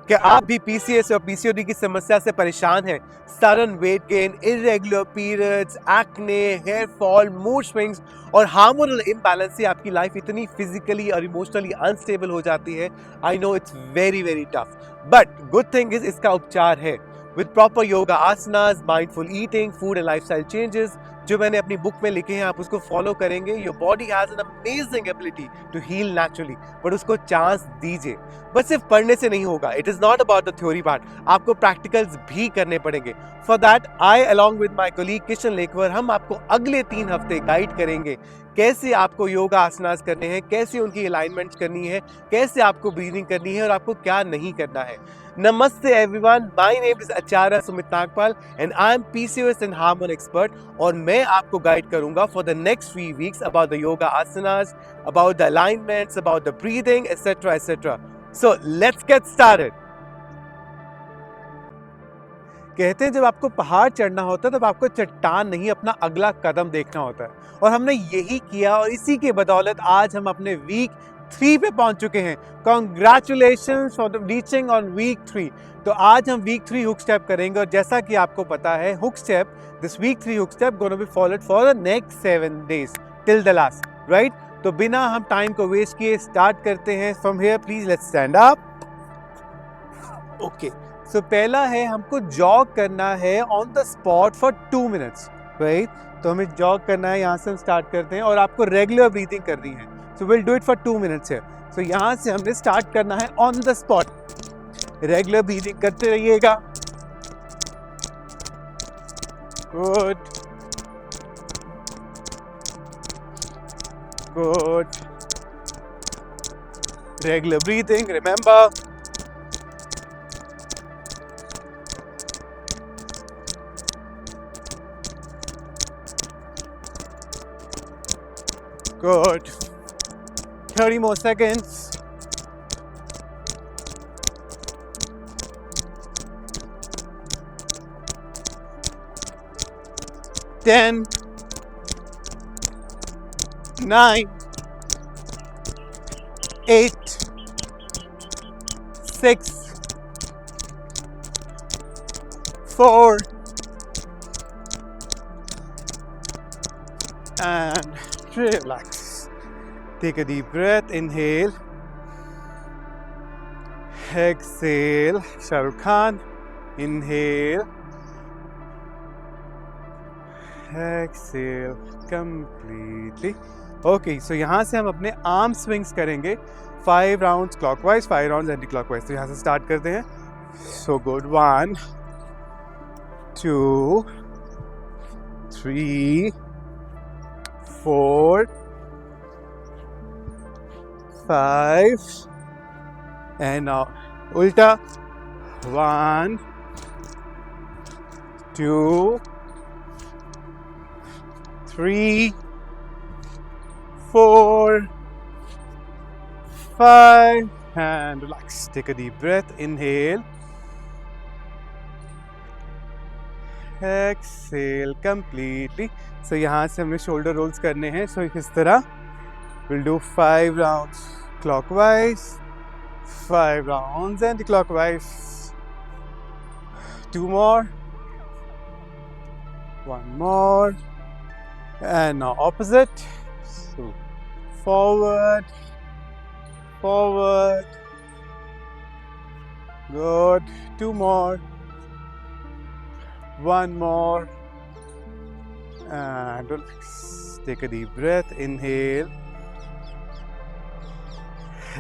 कि आप भी पीसीएस और पीसीओडी की समस्या से परेशान हैं, sudden weight gain, irregular periods, acne, hair fall, mood swings और हार्मोनल इम्बैलेंस से आपकी लाइफ इतनी फिजिकली और इमोशनली अनस्टेबल हो जाती है। I know it's very very tough, but good thing is इसका उपचार है with proper yoga asanas, mindful eating, food and lifestyle changes जो मैंने अपनी बुक में लिखे हैं। आप उसको फॉलो करेंगे, your body has an amazing ability to heal naturally, but उसको चांस दीजिए। बस सिर्फ पढ़ने से नहीं होगा, it is not about the theory part, आपको प्रैक्टिकल्स भी करने पड़ेंगे। For that I along with my colleague Kishan लेकवर हम आपको अगले 3 हफ्ते गाइड करेंगे कैसे आपको योगा आसनास करने हैं, कैसे उनकी अलाइनमेंट्स करनी है, कैसे आपको ब्रीदिंग करनी है और आपको क्या नहीं करना है। नमस्ते everyone, my name is Acharya Sumit Nagpal and I am PCOS and hormone expert और मैं आपको गाइड करूंगा for the next 3 weeks about the yoga asanas, about the alignments, about the breathing etcetera etcetera. So let's get started. कहते हैं जब आपको पहाड़ चढ़ना होता है तब आपको चट्टान नहीं अपना अगला कदम देखना होता है, और हमने यही किया और इसी के बदौलत आज हम अपने वीक 3 पे पहुंच चुके हैं। Congratulations for reaching on week 3। तो आज हम वीक 3 हुक स्टेप करेंगे और जैसा कि आपको पता है hook step, this week 3 hook step gonna be followed for the next 7 days till the last, right? तो बिना हम टाइम को वेस्ट किए स्टार्ट करते हैं। From here please let's stand up. Okay, so पहला है हमको जॉग करना है on the spot for 2 minutes, right? तो हमें जॉग करना है, यहाँ से हम स्टार्ट करते हैं और आपको रेगुलर ब्रीथिंग करनी है। So will do it for 2 minutes है। सो यहाँ से हमने स्टार्ट करना है on the spot, regular breathing करते रहिएगा। Good good, regular breathing, remember. Good. 30 more seconds. Ten, 9, 8, 6, 4, and relax. Take a deep breath. Inhale. Exhale. Shah Rukh Khan. Inhale. Exhale completely. Okay, so यहाँ से हम अपने arm swings करेंगे 5 rounds clockwise, 5 rounds anti clockwise. तो यहाँ से start करते हैं। So good. 1, 2, 3, 4, 5, and now ulta. 1, 2, 3, 4, 5, and relax. Take a deep breath. Inhale. Exhale completely. So यहाँ से हमें शोल्डर रोल्स करने हैं। So इस तरह we'll do 5 rounds clockwise, 5 rounds anti-clockwise. 2 more, 1 more, and now opposite. So forward, forward. Good. 2 more, 1 more, and relax. Take a deep breath. Inhale.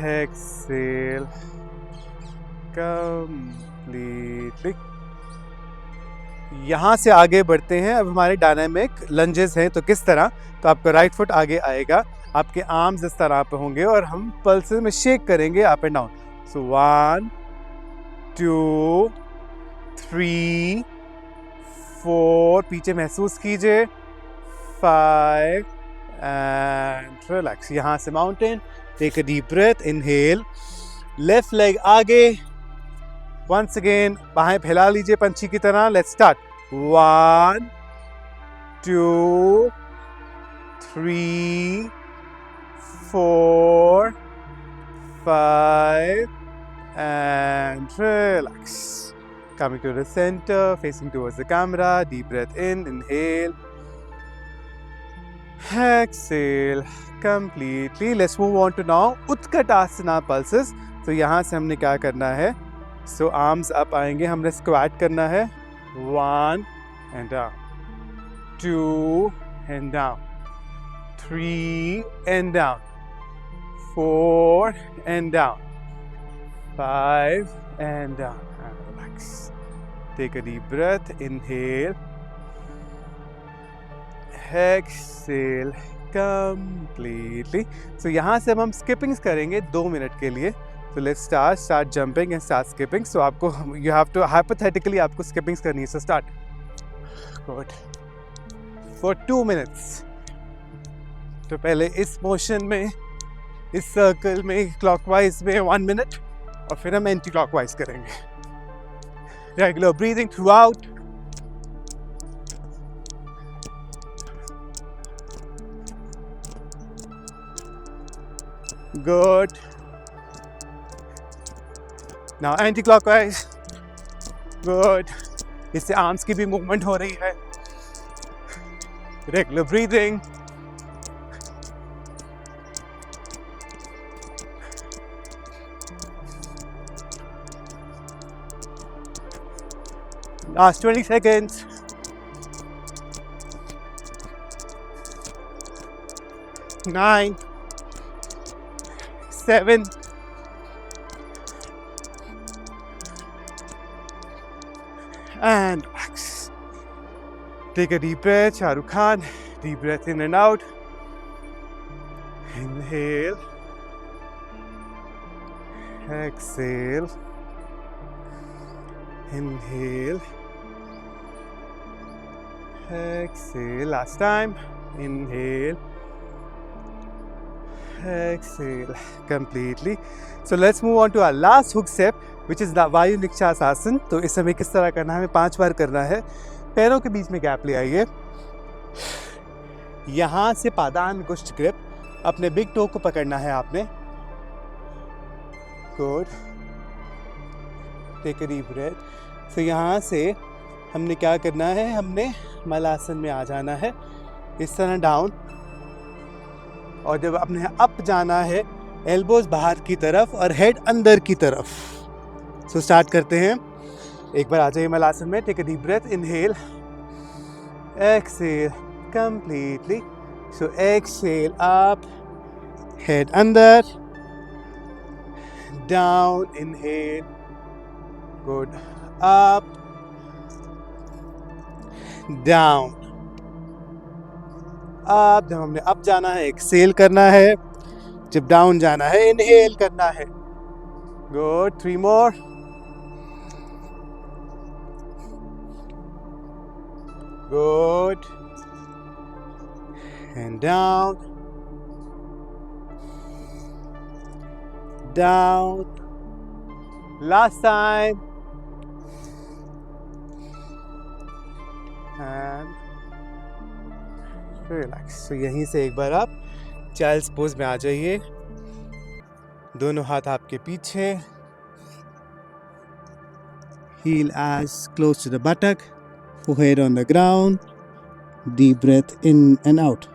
Exhale completely. यहाँ से आगे बढ़ते हैं। अब हमारे डायनामिक लंजेस हैं। तो किस तरह? तो आपका राइट फुट आगे आएगा, आपके आर्म्स इस तरह पे होंगे और हम पल्सेस में शेक करेंगे अप एंड डाउन। सो 1, 2, 3, 4, पीछे महसूस कीजिए, 5, एंड रिलैक्स। यहाँ से mountain. Take a deep breath. Inhale. Left leg आगे, वंस अगेन बाहें फैला लीजिए पंछी की तरह। Let's start. 1, 2, 3, 4, 5, and relax. Coming to the center, facing towards the camera. Deep breath in, inhale. Exhale completely. Let's move on to now Utkatasana pulses. तो यहाँ से हमने क्या करना है? So arms up आएंगे, हमने squat करना है. 1 and down, 2 and down, 3 and down, 4 and down, 5 and down. And relax. Take a deep breath. Inhale. Exhale completely. So यहाँ से हम skippings करेंगे 2 मिनट के लिए. So let's start jumping and start skipping. So आपको you have to hypothetically आपको skippings करनी है. So start. Good. For 2 minutes. तो पहले इस मोशन में, इस सर्कल में, क्लॉकवाइज में 1 मिनट, और फिर हम एंटी क्लॉकवाइज करेंगे. Regular breathing throughout. Good. Now anti-clockwise. Good. इससे आर्म्स की भी मूवमेंट हो रही है. Regular breathing. Last 20 seconds. Nine, 7, and relax. Take a deep breath, Shah Rukh Khan. Deep breath in and out. Inhale. Exhale. Inhale. Exhale. Last time. Inhale. Exhale completely. So let's move on to our last hook step, which is the Vayu Nikshasana. तो इस समय किस तरह करना है? हमें 5 बार करना है. पैरों के बीच में गैप ले आइए. यहाँ से पादांगुष्ठ ग्रिप, अपने बिग टो को पकड़ना है आपने. Good. Take a deep breath. तो यहाँ से हमने क्या करना है? हमने मलासन में आ जाना है, इस तरह डाउन, और जब अपने अप जाना है, एल्बोज बाहर की तरफ और हेड अंदर की तरफ. सो स्टार्ट करते हैं. एक बार आ जाइए मलासन में. Take a deep breath. Inhale. Exhale completely. So exhale up, head अंदर, down. Inhale. Good. Up, down, up. जब हमने अप जाना है, एक्सेल करना है. जब डाउन जाना है, इनहेल करना है. Good. 3 more. Good. And down, down. Last time. And relax. तो यहीं से एक बार आप चाइल्ड्स पोज में आ जाइए. दोनों हाथ आपके पीछे. Heel as close to the buttock. Forehead on the ground. Deep breath in and out.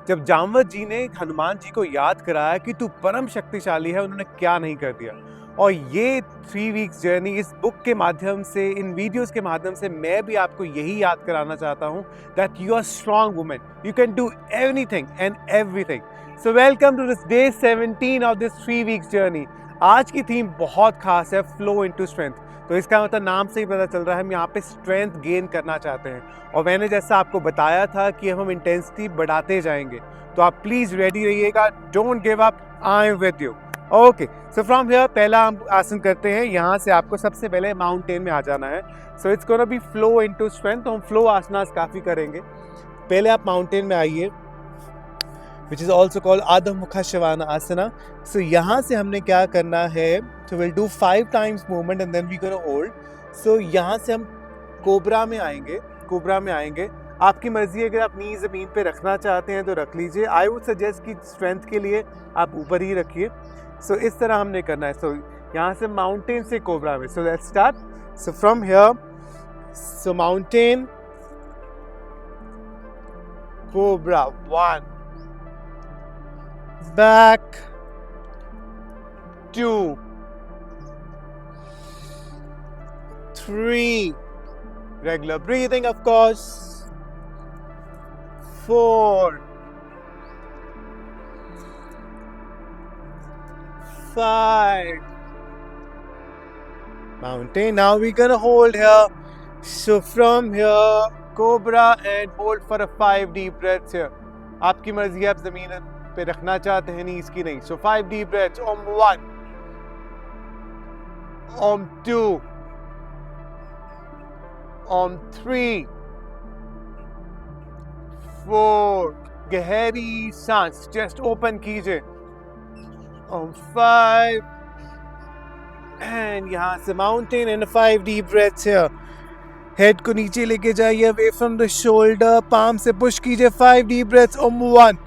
जब जामवत जी ने हनुमान जी को याद कराया कि तू परम शक्तिशाली है, उन्होंने क्या नहीं कर दिया. और ये 3 वीक्स जर्नी इस बुक के माध्यम से, इन वीडियोस के माध्यम से मैं भी आपको यही याद कराना चाहता हूँ that you are strong women. You can do anything and everything. So welcome to this day 17 of this 3 weeks journey. आज की थीम बहुत खास है, फ्लो इनटू स्ट्रेंथ. तो इसका मतलब नाम से ही पता चल रहा है हम यहाँ पे स्ट्रेंथ गेन करना चाहते हैं. और मैंने जैसा आपको बताया था कि हम इंटेंसिटी बढ़ाते जाएंगे, तो आप प्लीज़ रेडी रहिएगा. Don't give up. I am with you. Okay. So from here पहला हम आसन करते हैं. यहाँ से आपको सबसे पहले माउंटेन में आ जाना है. So it's gonna be flow into strength. तो हम फ्लो आसनास काफ़ी करेंगे. पहले आप माउंटेन में आइए, विच इज़ ऑल्सो कॉल्ड आधा मुखा शवाना आसना. सो यहाँ से हमने क्या करना है? तो will do 5 times movement and then we gonna hold. So यहाँ से हम कोबरा में आएंगे. कोबरा में आएंगे. आपकी मर्जी है, अगर आप नी ज़मीन पे रखना चाहते हैं तो रख लीजिए. आई वुड सजेस्ट कि स्ट्रेंथ के लिए आप ऊपर ही रखिए. सो इस तरह हमने करना है. सो यहाँ से माउंटेन से कोबरा में. सो let's start. So from here, so mountain, cobra, 1, back, 2, 3, regular breathing of course, 4, 5, mountain. Now we're gonna hold here. So from here, cobra, and hold for a 5 deep breaths here. आपकी मर्जी है, आप जमीन पे रखना चाहते हैं, नहीं इसकी नहीं. So 5 deep breaths. Om 1, Om 2, Om 3, 4. गहरी सांस, चेस्ट ओपन कीजिए. Om 5, and यहाँ से mountain and 5 deep breaths here. Head को नीचे लेके जाइए, away from the shoulder, palm से पुश कीजिए. 5 deep breaths. Om 1,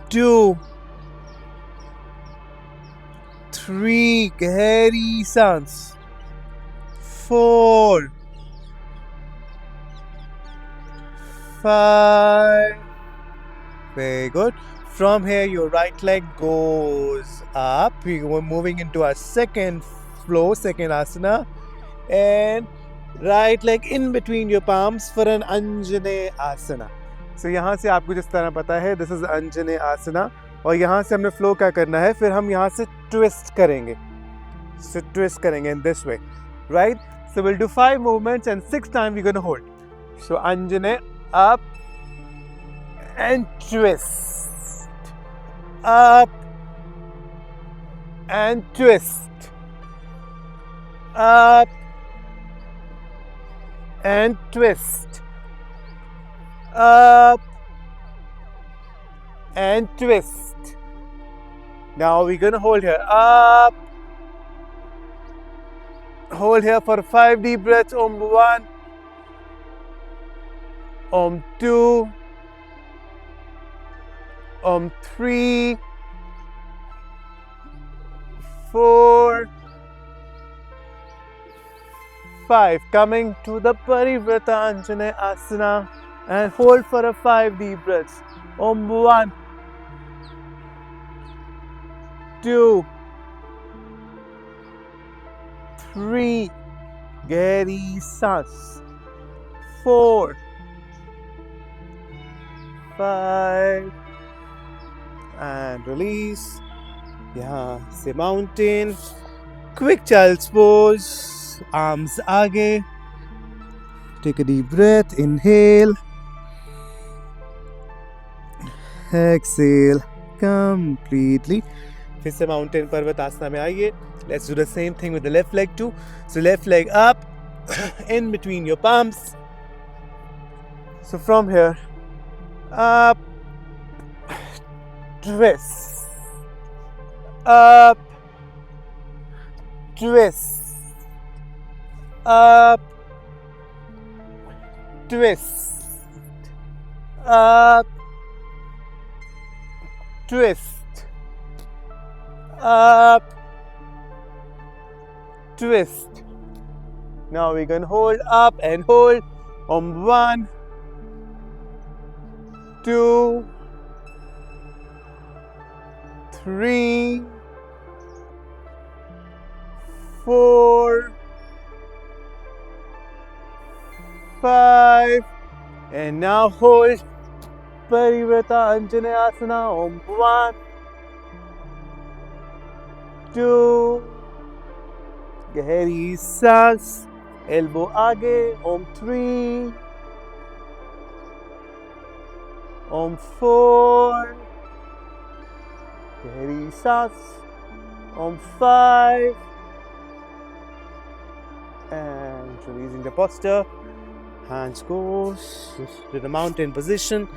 2, 3, गहरी सांस. 4, 5. Very good. From here, your right leg goes up. We're moving into our second flow, second asana. And right leg in between your palms for an Anjane asana. So यहाँ से आपको जिस तरह पता है, this is Anjane asana. और यहाँ से हमने flow क्या करना है, फिर हम यहाँ से twist करेंगे. So twist करेंगे in this way, right? So we'll do 5 movements and 6 times we're going to hold. So Anjane, up and twist, up and twist, up and twist, up and twist. Now we're going to hold here, up, hold here for 5 deep breaths. Om 1, Om 2, Om 3, 4, 5. Coming to the Parivrata Anjane asana and hold for a 5 deep breaths. Om 1, 2, 3, gehri saans. 4, 5, and release. यहाँ से mountain, quick child's pose, arms आगे. Take a deep breath, inhale, exhale completely. फिर से mountain पर्वतासना में आइए. Let's do the same thing with the left leg too. So left leg up, in between your palms. So from here, up, twist, up, twist, up, twist, up, twist, up, twist. Now we can hold up and hold. Om 1, 2, 3, 4, 5, and now hold Parivrata Anjane asana. Om 1, 2, gehri saans, elbow aage. Om 3, Om 4, gehri saans. Om 5, and releasing the posture. Hands goes to the mountain position.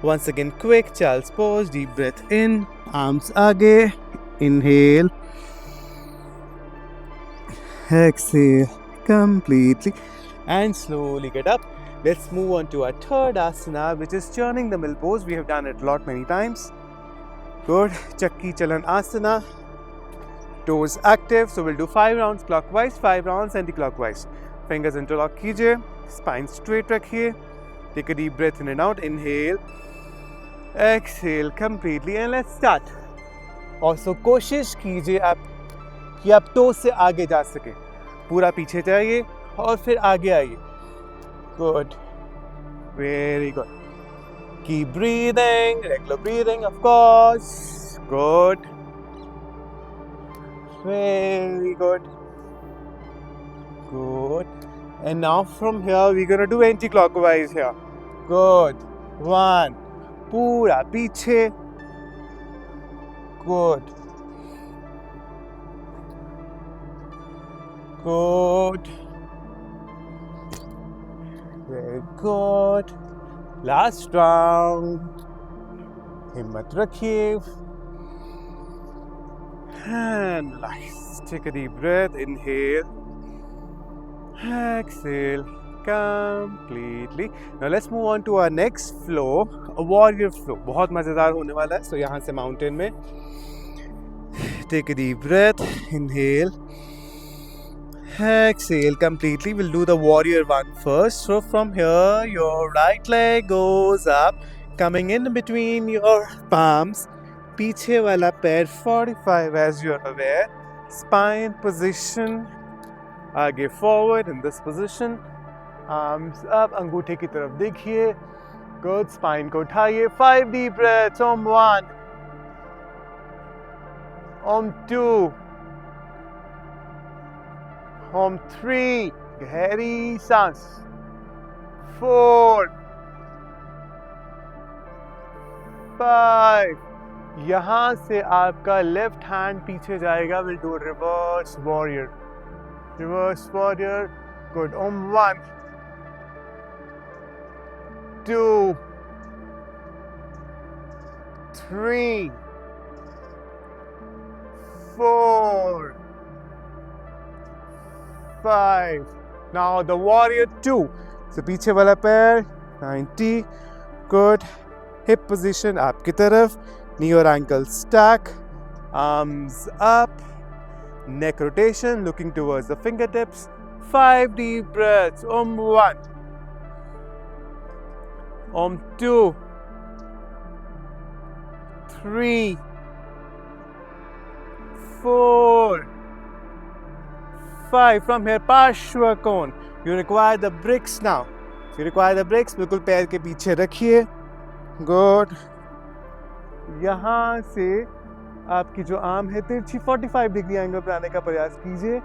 Once again, quick child's pose. Deep breath in, arms aage. Inhale, exhale completely, and slowly get up. Let's move on to our third asana, which is churning the mill pose. We have done it many times. Good. Chakki Chalan Asana. Toes active. So we'll do 5 rounds clockwise, 5 rounds anti-clockwise. Fingers interlock कीजिए. Spine straight रखिए. Take a deep breath in and out. Inhale. Exhale completely and let's start. Also कोशिश कीजिए आप कि आप टोes से आगे जा सके. पूरा पीछे जाइए और फिर आगे आइए. Good. Very good. Keep breathing, regular breathing, of course. Good. Very good. Good. And now from here, we're going to do anti-clockwise here. Good. 1. Pura piche. Good. Good. Very good. Last round. हिम्मत रखिए. And nice. Take a deep breath. Inhale. Exhale. Completely. Now let's move on to our next flow. A warrior flow. बहुत मजेदार होने वाला है. So यहाँ से mountain में. Take a deep breath. Inhale. Exhale completely. We'll do the warrior one first. So from here, your right leg goes up, coming in between your palms. पीछे वाला पैर 45 as you're aware. Spine position. आगे forward in this position. Arms up. अंगूठे की तरफ देखिए. Good. Spine को उठाइए. 5 deep breaths. Om 1. Om 2. Om 3. गहरी सांस. 4. 5. यहाँ से आपका लेफ्ट हैंड पीछे जाएगा. We'll do reverse warrior. Reverse warrior. Good. Om 1. 2. 3. 4. 5. Now the warrior 2. So पीछे वाला पैर 90. Good. Hip position आपकी तरफ. Knee or ankle stack. Arms up. Neck rotation looking towards the fingertips. 5 deep breaths. Om 1. Om 2. 3. 4. 5. From here, Parshva cone. You require the bricks now. If you require the bricks, बिल्कुल पैर के पीछे रखिए. Good. यहाँ से आपकी जो arm है तिरछी 45 डिग्री एंगल पर आने का प्रयास कीजिए.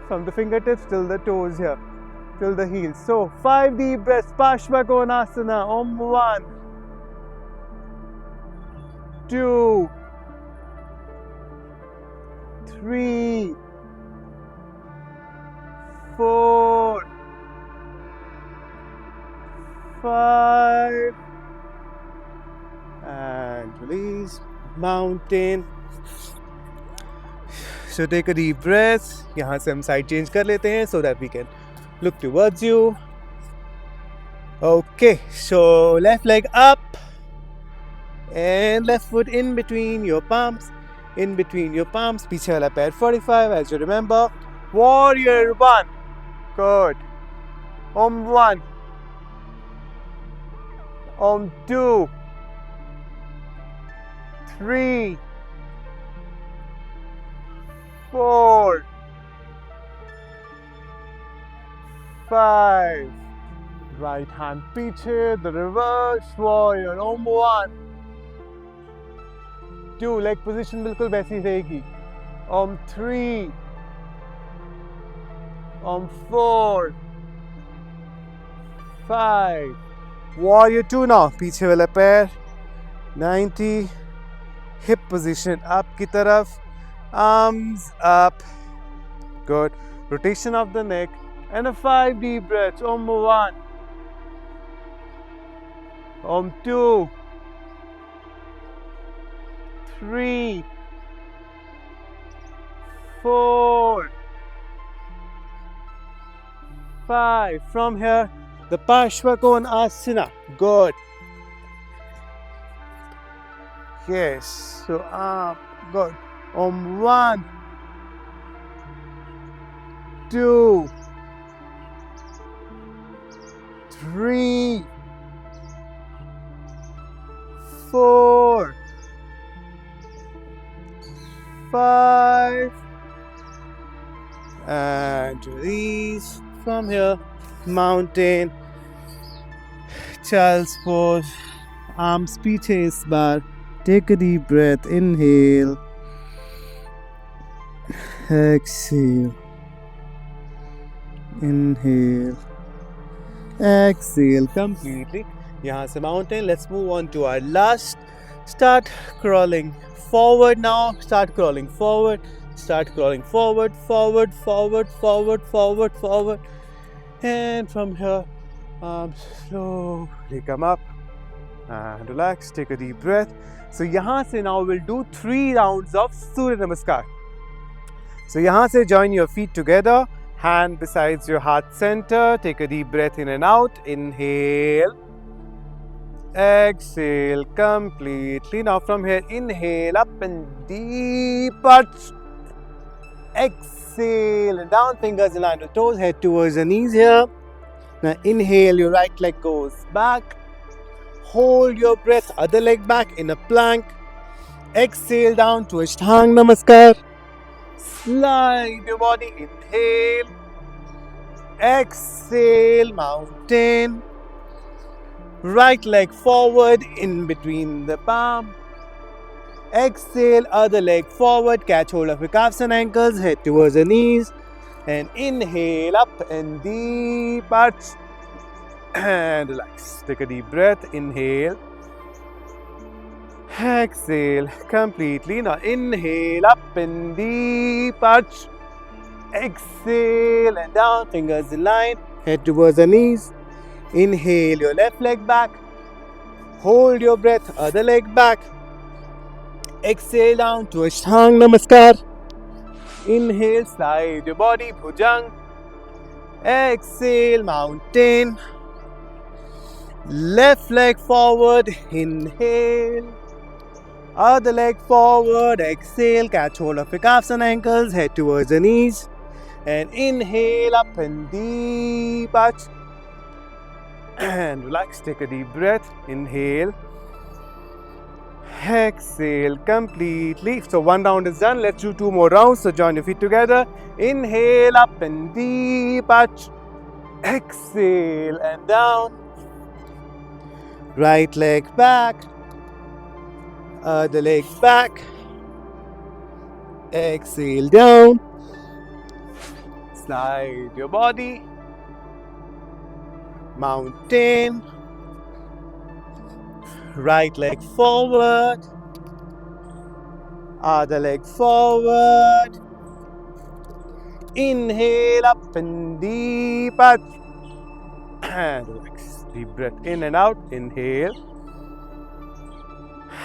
From the fingertips till the toes here, till the heels. So 5 deep breaths. Parshva Konasana. Om 1. 2. 3. 4. 5. And release. Mountain. So take a deep breath. यहाँ से हम side change कर लेते हैं so that we can look towards you. Okay, so left leg up and left foot in between your palms. In between your palms. पीछे वाला पैर 45 as you remember. Warrior 1. Good. Om 1. Om 2. 3. 4. 5. Right hand पीछे. The reverse warrior. Om 1. 2. Leg position बिल्कुल वैसी रहेगी. Om 3. Om 4. 5. Warrior 2 now. पीछे वाला पैर 90. Hip position up की तरफ. Arms up. Good. Rotation of the neck. And a 5 deep breaths. Om 1. Om 2. 3. 4. 5. From here, the Parshva Konasana. Good. Yes. So up. Good. On 1, 2, 3, 4, 5. And release from here. Mountain. Child's pose. Arms पीछे इस बार. Take a deep breath. Inhale. Exhale. Inhale. Exhale completely. यहाँ से mountain. Let's move on to our last. Start crawling forward now. Start crawling forward. Start crawling forward, forward, forward, forward, forward, forward. And from here, slowly come up and relax. Take a deep breath. So यहाँ से now we'll do 3 rounds of Surya Namaskar. So यहाँ से join your feet together. Hand besides your heart center. Take a deep breath in and out. Inhale. Exhale completely. Now from here, inhale up and deep touch. Exhale and down, fingers align with toes, head towards the knees here. Now inhale, your right leg goes back. Hold your breath, other leg back in a plank. Exhale down to Ashtanga Namaskar. Slide your body, inhale. Exhale, mountain. Right leg forward in between the palm. Exhale, other leg forward, catch hold of your calves and ankles, head towards the knees. And inhale up and deep touch. And relax. Take a deep breath. Inhale. Exhale completely. Now inhale up and deep touch. Exhale and down, fingers aligned, head towards the knees. Inhale your left leg back. Hold your breath, other leg back. Exhale down to Ashtanga Namaskar. Inhale, slide your body, Bhujang. Exhale, mountain. Left leg forward, inhale. Other leg forward, exhale, catch hold of your calves and ankles, head towards the knees. And inhale up and deep touch. And relax, take a deep breath. Inhale. Exhale completely. So 1 round is done. Let's do 2 more rounds. So join your feet together. Inhale up and deep touch. Exhale and down. Right leg back. Other leg back. Exhale down. Slide your body. Mountain. Right leg forward. Other leg forward. Inhale up and deep touch. And relax. Deep breath in and out. Inhale.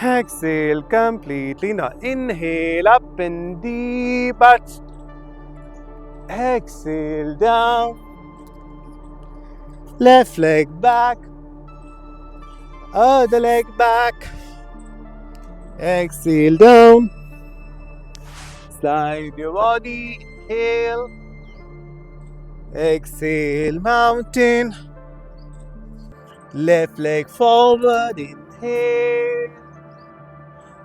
Exhale completely. Now inhale up and deep touch. Exhale down. Left leg back. Other leg back. Exhale down. Slide your body. Inhale. Exhale, mountain. Left leg forward. Inhale.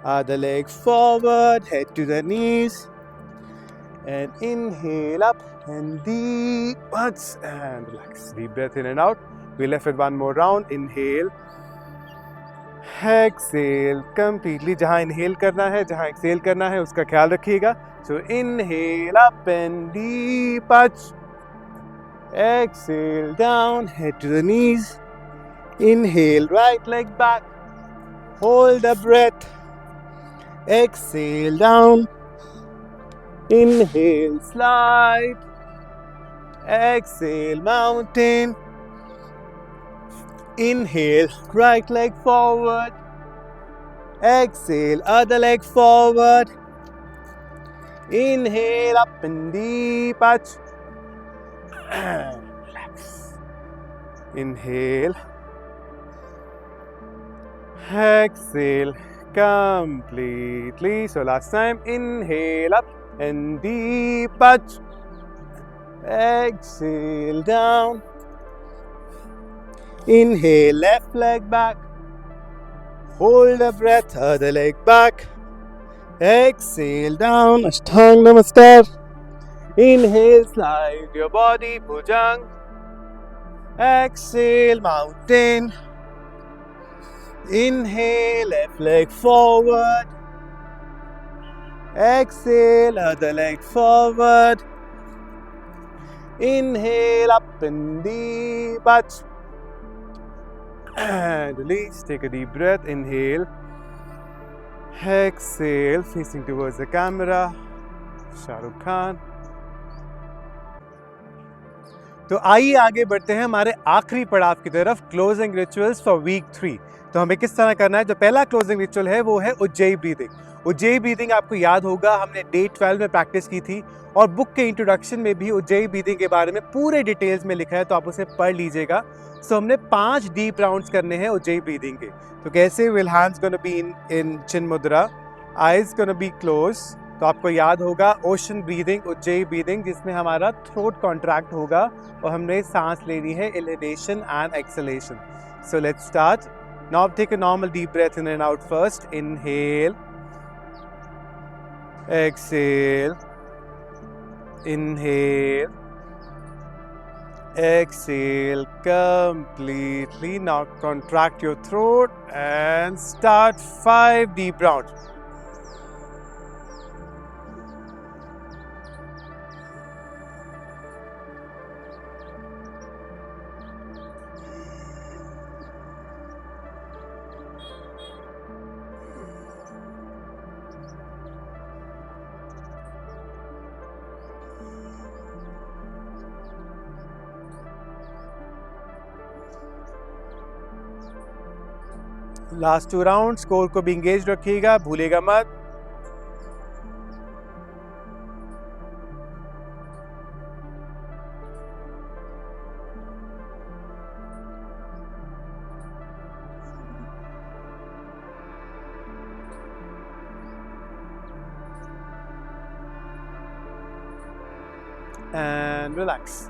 Other leg forward. Head to the knees. And inhale up and deep touch. And relax. Deep breath in and out. We're left with 1 more round. Inhale. Exhale completely. जहाँ inhale करना है, जहाँ exhale करना है, उसका ख्याल रखिएगा. So inhale up and deep touch. Exhale down, head to the knees. Inhale, right leg back. Hold the breath. Exhale down. Inhale, slide. Exhale, mountain. Inhale, right leg forward. Exhale, other leg forward. Inhale, up and deep touch. And relax. Inhale. Exhale completely. So last time, inhale up and deep out. Exhale down. Inhale, left leg back. Hold the breath, other leg back. Exhale down, Ashtanga Namaskar. Inhale, slide your body, Bhujang. Exhale, mountain. Inhale, left leg forward. Exhale, other leg forward. Inhale, up and deep out. And release, take a deep breath, inhale. Exhale, facing towards the camera. Shahrukh Khan. तो आइए आगे बढ़ते हैं हमारे आखिरी पड़ाव की तरफ, क्लोजिंग रिचुअल्स फॉर वीक 3. तो हमें किस तरह करना है? जो पहला क्लोजिंग रिचुअल है वो है उज्जयी ब्रीदिंग. उज्जयी ब्रीदिंग आपको याद होगा हमने डे 12 में प्रैक्टिस की थी और बुक के इंट्रोडक्शन में भी उज्जयी ब्रीदिंग के बारे में पूरे डिटेल्स में लिखा है, तो आप उसे पढ़ लीजिएगा. सो हमने 5 डीप राउंड्स करने हैं उज्जयी ब्रीदिंग के. तो कैसे? Will hands gonna be in chin mudra, eyes gonna be close. तो आपको याद होगा ओशन ब्रीदिंग, उज्जयी ब्रीदिंग, जिसमें हमारा थ्रोट कॉन्ट्रैक्ट होगा और हमने सांस लेनी है inhalation and exhalation. So let's start. Now take a normal deep breath in and out first. Inhale, exhale, inhale, exhale completely. Now contract your throat and start 5 deep rounds. Last 2 round score को भी engage रखिएगा, भूलेगा मत. And relax.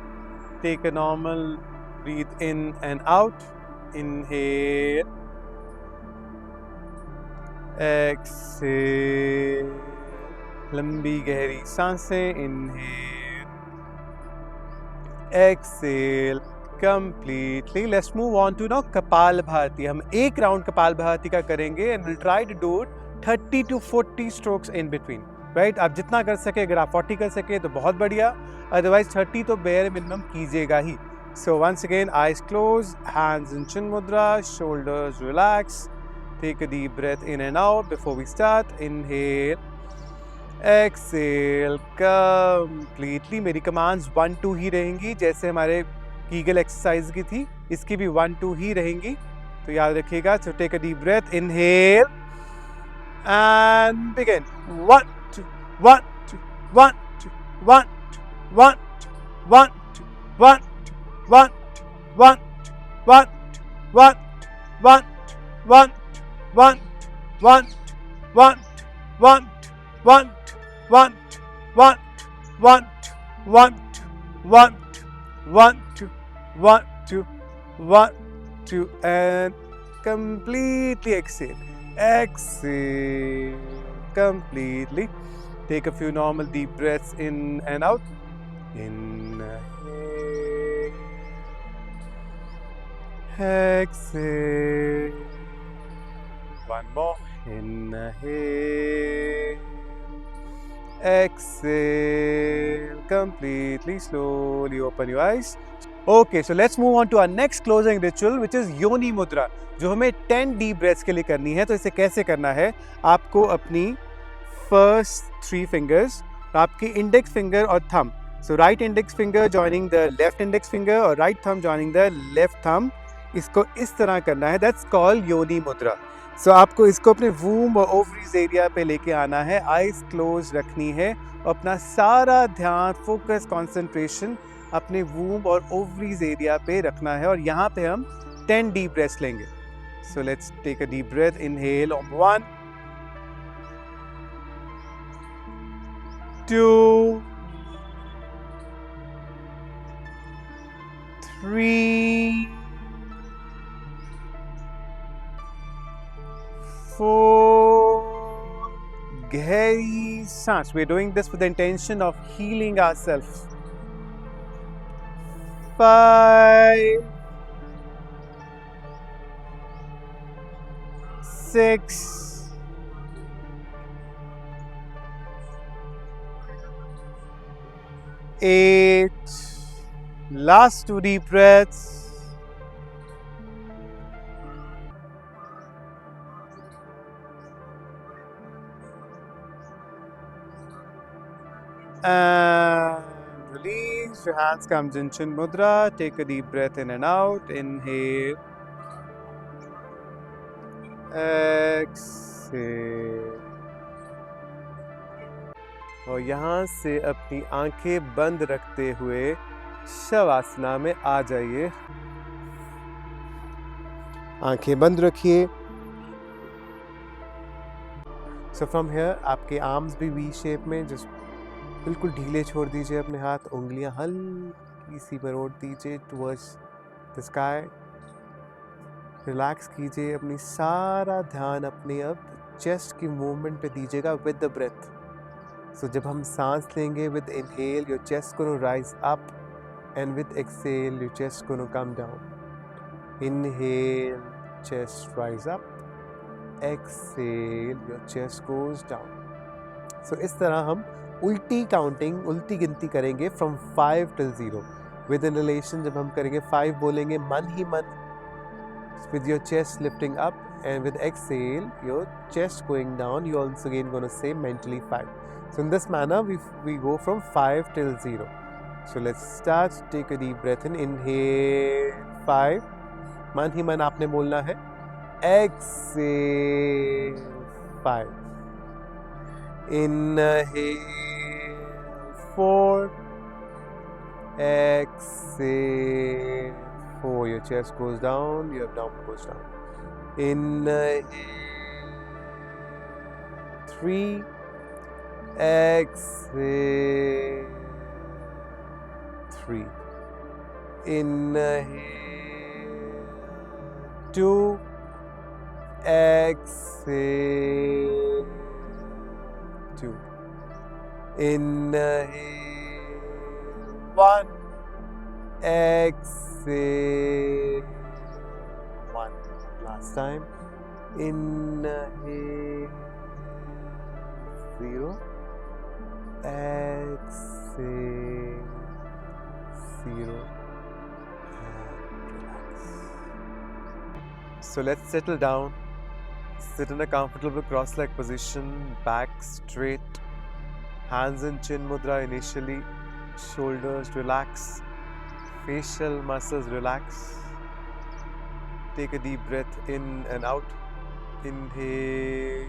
Take a normal breathe in and out. Inhale. Exhale. लंबी गहरी सांसें. Inhale. Exhale completely. Let's move on to now कपाल भारती. हम एक राउंड कपाल भारती का करेंगे and we'll try to do it 30 to 40 strokes in between. Right? आप जितना कर सके, अगर आप 40 कर सके तो बहुत बढ़िया, अदरवाइज 30 तो बेयर मिनिमम कीजिएगा ही. So once again, eyes closed, hands in chin mudra, shoulders relax. Take a deep breath in and out before we start. Inhale, exhale completely. मेरी commands 1-2 ही रहेंगी, जैसे हमारे कीगल एक्सरसाइज की थी, इसकी भी 1-2 ही रहेंगी, तो याद रखिएगा. So take a deep breath. Inhale and begin. 1, 2, 1, 2, 1, 2, 1, 2, 1, 2, 1, 2, 1, 2, 1, 2, 1, 2, 1, 2, 1, 2, 1, 2, 1, 2, 1, 1, 1, 1, 1, 1, 1, 1, 1, 1, 1, 1, 2, 1, 2, 1, 2, and completely exhale. Exhale completely. Take a few normal deep breaths in and out. Inhale. Exhale. One more. Inhale. Exhale completely. Slowly open your eyes. Okay, so let's move on to our next closing ritual, which is योनि मुद्रा, जो हमें 10 deep breaths के लिए करनी है. तो इसे कैसे करना है? आपको अपनी first 3 fingers, आपकी index finger और thumb, so right index finger joining the left index finger और right thumb joining the left thumb, इसको इस तरह करना है. That's called योनि मुद्रा. So आपको इसको अपने womb और ovaries एरिया पे लेके आना है, eyes closed रखनी है और अपना सारा ध्यान, focus, concentration अपने womb और ovaries एरिया पे रखना है और यहाँ पे हम 10 deep breaths लेंगे. So let's take a deep breath. Inhale on 1, 2, 3, 4. गहरी सांस. We're doing this with the intention of healing ourselves. 5, 6, 8. Last 2 deep breaths. And release. Your hands come Jinshin Mudra. Take a deep breath in and out. Inhale. Exhale. और यहाँ से अपनी आंखें बंद रखते हुए शवासना में आ जाइए. आंखें बंद रखिए. So from here आपके आर्म्स भी वी शेप में जस्ट बिल्कुल ढीले छोड़ दीजिए. अपने हाथ, उंगलियां हल्की सी मरोड़ दीजिए टुवर्ड्स द स्काई. रिलैक्स कीजिए. अपनी सारा ध्यान अपने अब चेस्ट की मूवमेंट पे दीजिएगा विद द ब्रेथ. सो जब हम सांस लेंगे with inhale your chest gonna rise up and with exhale your chest gonna come down. Inhale chest rise up. Exhale your chest goes down. So इस तरह हम उल्टी काउंटिंग, उल्टी गिनती करेंगे फ्रॉम 5 till 0. विद इनहेलेशन जब हम करेंगे 5 बोलेंगे मन ही मन with your chest lifting up, and with exhale your chest going down. You also again going to say mentally 5. So in this manner we go from 5 till 0. So let's start. Take a deep breath in. Inhale 5. मन ही मन आपने बोलना है. Exhale 5. Inhale 4. Exhale 4. Your chest goes down, your abdomen goes down. Inhale 3. Exhale 3. Inhale 2. Exhale 2. Inhale 1. Exhale 1. Last time. Inhale 0. Exhale 0. And relax. So let's settle down. Sit in a comfortable cross-leg position. Back straight. Hands in chin mudra initially. Shoulders relax. Facial muscles relax. Take a deep breath in and out. Inhale.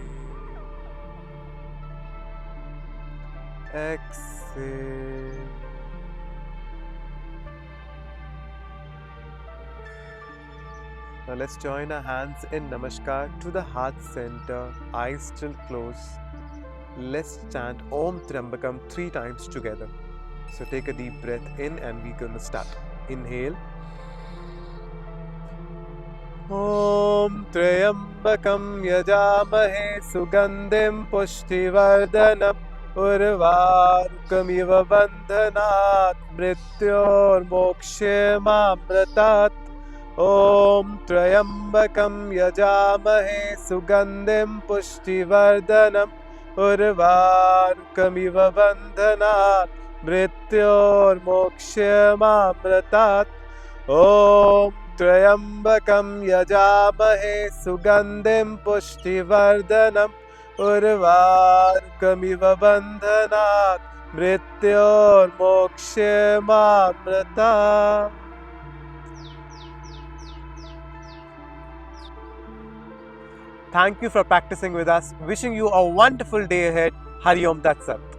Exhale. Now let's join our hands in Namaskar to the heart center. Eyes still closed. Let's chant Om Trambakam 3 times together. So take a deep breath in and we're going to start. Inhale. Om Trambakam yajamahe sugandhim pushtivardhanam urvarukamiv bandhanat mrityor mokshamamritat. Om Trambakam yajamahe sugandhim pushtivardhanam urvarukamiv bandhanat मृत्योर मोक्षमामृतात्. ओम त्र्यंबकं यजामहे सुगंधिं पुष्टिवर्धनम् उर्वारुकमिव बन्धनात् मृत्योर मोक्षमामृतात्. Thank you for practicing with us. Wishing you a wonderful day ahead. Hari Om Tat Sat.